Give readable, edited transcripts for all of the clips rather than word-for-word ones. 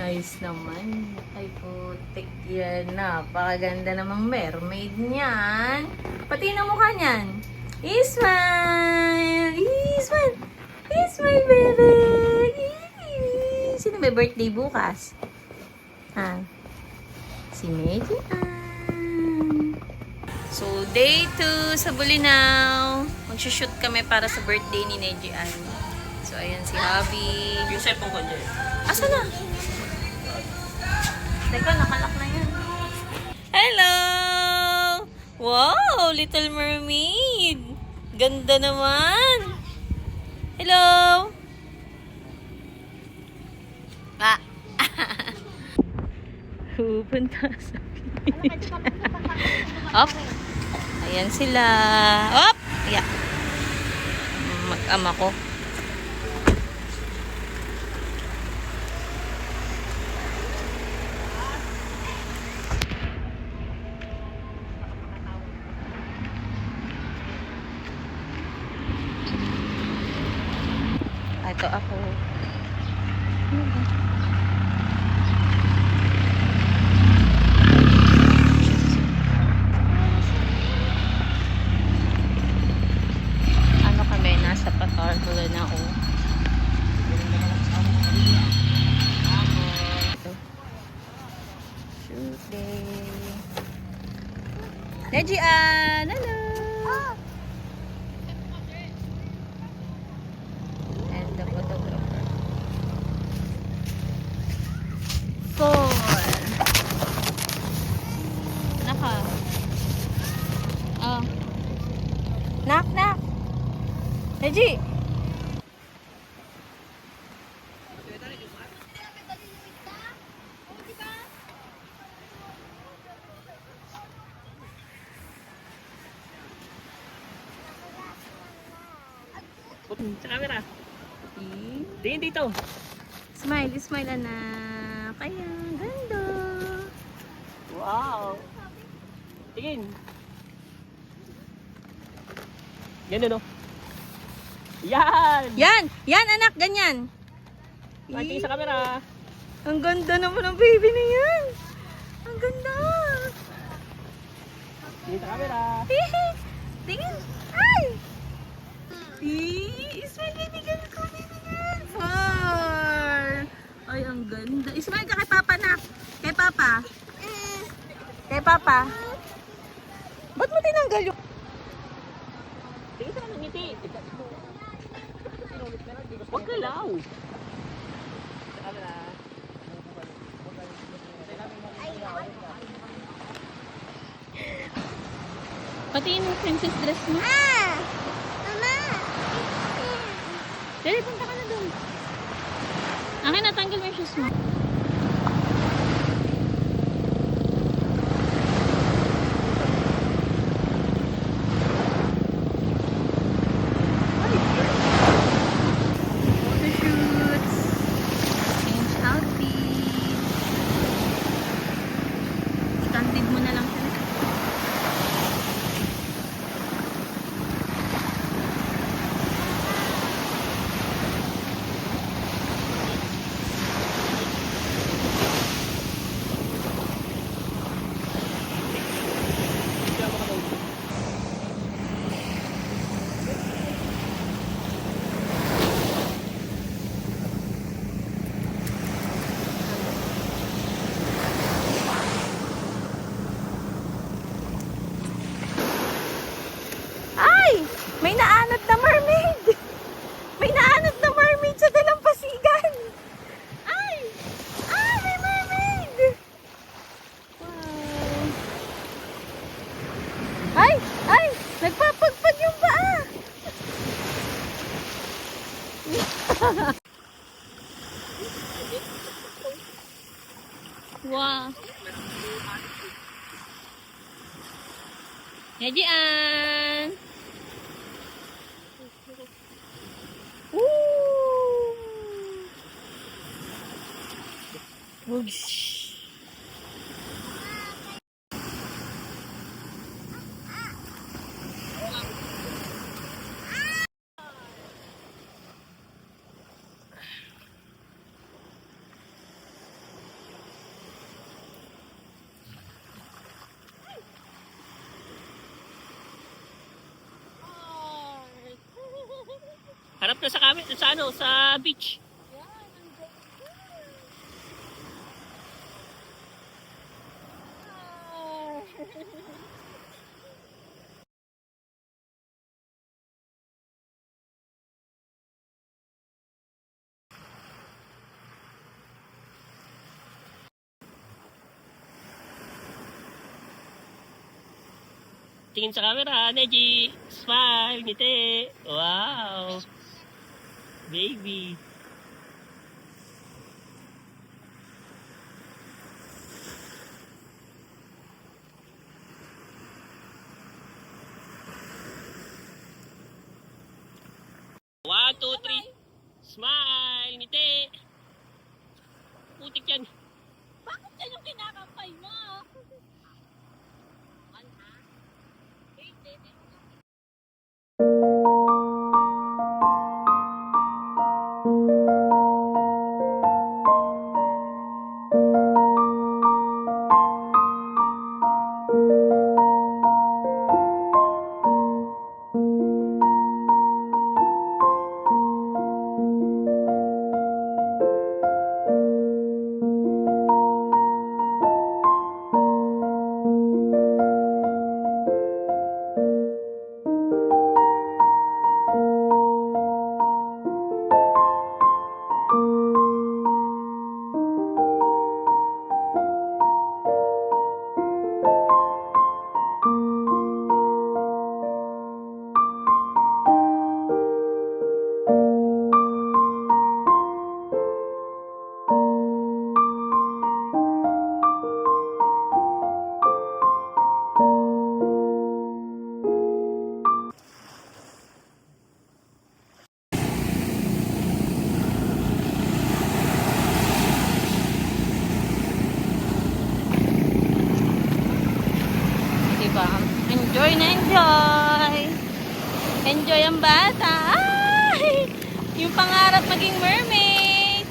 Nice naman. Ay, putik yan. Napakaganda namang mermaid niyan. Pati na mukha niyan. Ismail! Ismail! Ismail, baby! Sino may birthday bukas? Ha? Si Medji Ann. So, day 2 sa Bulinaw. Magsushoot kami para sa birthday ni Medji Ann. So, ayan si Hubby. Yung cellphone ko dyan. Asa na? Teka, nakalak na yan. Hello! Wow! Little Mermaid! Ganda naman! Hello! Ah! Pupunta sa beach. Op! Ayan sila. Op! Yeah. Mag-ama ko. Ito ako. Ano kami? Nasa Patar, Bulinaw. Shoot day. Medji Ann! Hello! And the photographer. 4. Naka. Oh. Knock, knock. Medji! Sa camera. Tingin dito. Smile, smile anak. Ayan, ganda. Wow. Tingin. Ganun, no? Yan! Yan! Yan anak, ganyan. Ay, tingin sa camera. Ang ganda naman ng baby na yan. Ang ganda. Tingin sa camera. Hihi. Tingin. Ay! Ismail, bibigyan ko bibigyan. 4. Ay, ang ganda. Ismail ka kay Papa na. Kay Papa. Kay Papa. Ba't mo tinanggal yung... Tingin sa kanang ngiti. Huwag galaw. Sa camera. Pati yung princess dress mo. Mama! Dali, punta ka na doon. Akin, natanggal mo yung shoes mo. Photoshoots. Change outfit. Standard mo na lang siya. Ay! May naanod na mermaid! May naanod na mermaid sa dalampasigan! Ay! Ah! May mermaid! Wow! Ay! Ay! Nagpapagpag yung paa! Wow! Medji Ann! Woo! Whoosh! Harap na sa kami, sa ano, sa beach. Tingin sa camera, Neji. Smile, ngiti. Wow. Baby. One, two, three. Smile, ngiti. Putik yan. Bakit yan yung kinakampay mo? Diba? Enjoy na enjoy! Enjoy ang bata! Ay! Yung pangarap maging mermaid!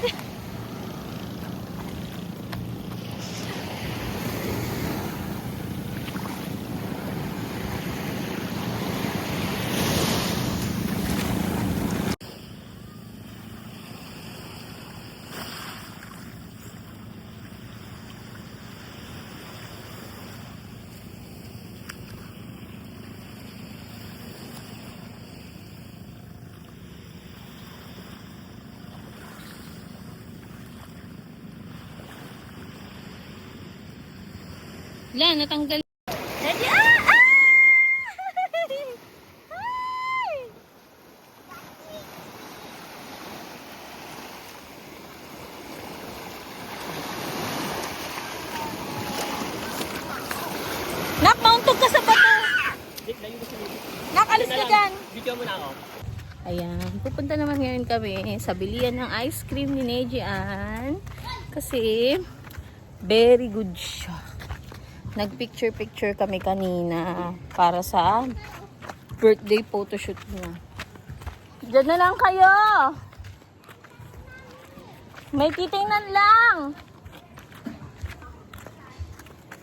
Wala, natanggal. Ready? Ah! Ay! Nak, mauntog ka sa bato. Layo mo sa baby. Nak, alis ka dyan. Video mo na ako. Ayan, pupunta naman ngayon kami sa bilian ng ice cream ni Neji Ann. Kasi, very good siya. Nagpicture-picture kami kanina para sa birthday photoshoot niya. Diyan na lang kayo! May titingnan lang!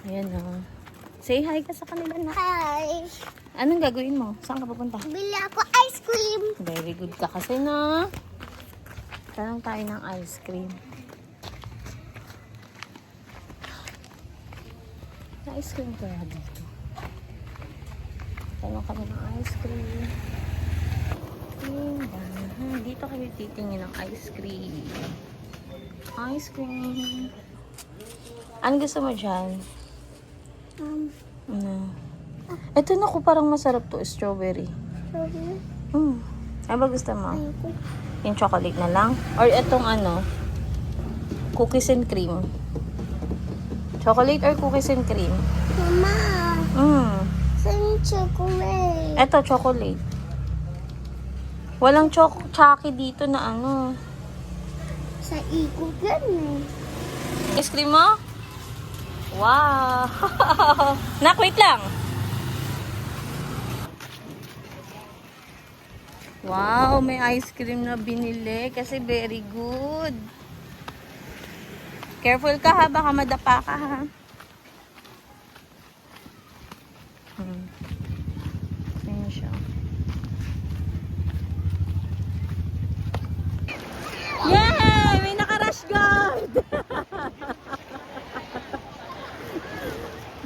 Ayan o. Say hi ka sa kanila na. Hi. Anong gagawin mo? Saan ka pupunta? Bili ako ice cream. Very good ka kasi na. Tanong tayo ng ice cream. Ice cream kaya dito. Tanong kami ng ice cream. Dito kami titingin ng ice cream. Ice cream. Ano gusto mo dyan? Ano? Ito na ko parang masarap to, strawberry. Sorry. Ano ba gusto mo? Ayoko. Yung chocolate na lang? Or itong ano? Cookies and cream. Chocolate or cookies and cream? Mama, saan yung chocolate? Eto, chocolate. Walang chocolate dito na ano. Sa ikot yan eh. Ice cream mo? Wow! Nak, wait lang! Wow, may ice cream na binili kasi very good. Careful ka ha, baka madapa ka ha. Ayan siya.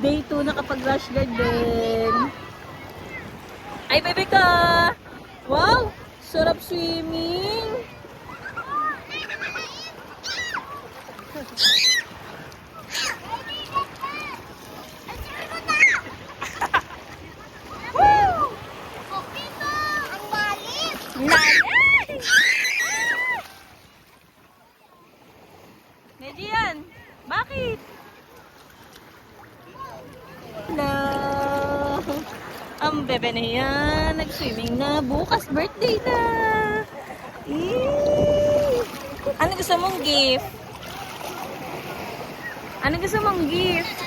Day 2, nakapag-rush guard din. Ay, bebe ka! Wow! Sarap swimming! Ang lalim! Median, bakit? Hello! Ang bebe na yan, nag-swimming na. Bukas, birthday na! Eee! Ano gusto mong gift? Ano gusto mong gift?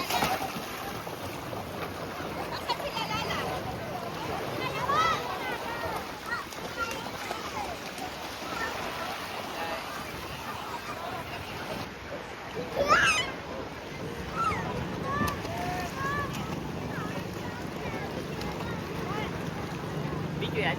Video yan.